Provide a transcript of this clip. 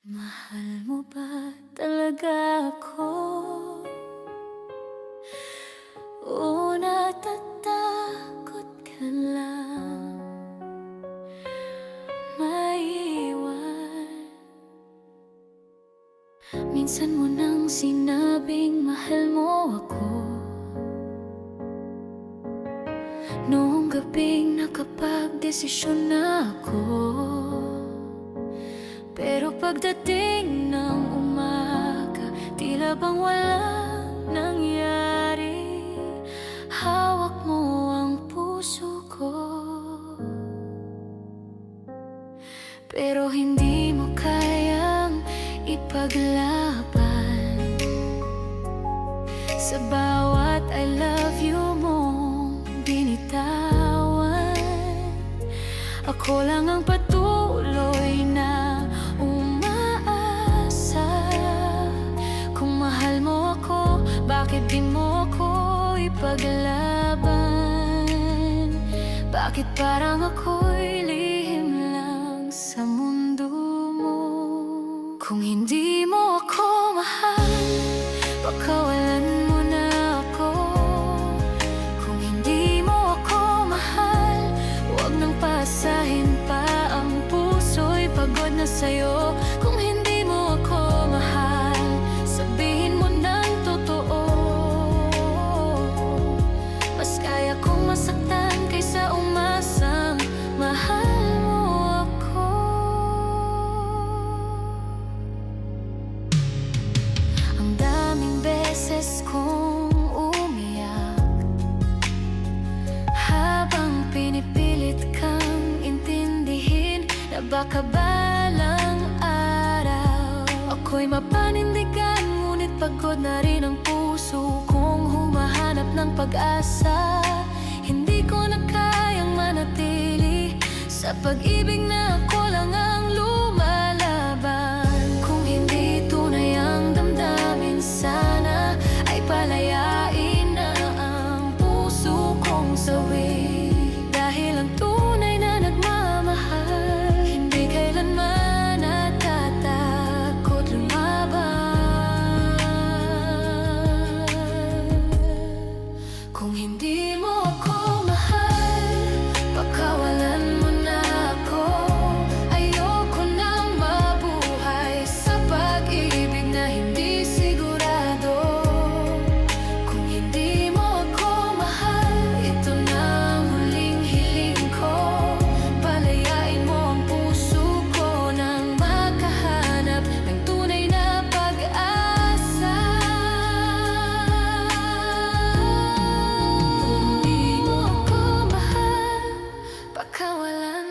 Mahal mo ba talaga ako? O natatakot ka lang maiwan? Minsan mo nang sinabing mahal mo ako, noong gabing nakapagdesisyon na ako. Pero pagdating ng umaga, tila bang walang nangyari. Hawak mo ang puso ko, pero hindi mo kayang ipaglaban. Sa bawat I love you mong binitawan, ako lang ang patuloy na umaasa. Kung mahal mo ako, bakit di mo ako ipaglaban? Bakit parang ako'y lihim lang sa mundo mo? Kung hindi mo ako mahal, pakawalan mo na ako. Kung hindi mo ako mahal, huwag nang pasahin pa. Ang puso'y pagod na sa'yo. Kung hindi mo ako mahal, sabihin mo ng totoo. Mas kaya kong masaktan kaysa umasang mahal mo ako. Ang daming beses kong umiyak habang pinipilit kang intindihin na baka balang araw ako'y mapanindigan. Ngunit pagod na rin ang puso kong humahanap ng pag-asa. Hindi ko na kayang manatili sa pag-ibig na ako lang ang lumalaban. Kung hindi tunay ang damdamin, sana ay palayain na ang puso kong sawi. Dahil ang tunay na nagmamahal hindi kailanman natatakot lumaban. Kung hindi mo ako mahal, pakawalan mo na ako. Ayoko nang mabuhay sa pag-ibig na hindi sigurado. Kung hindi mo ako mahal, ito na ang huling hiling ko. Palayain mo ang puso ko nang makahanap ng tunay na pag-asa. Kung hindi mo ako mahal, pakawalan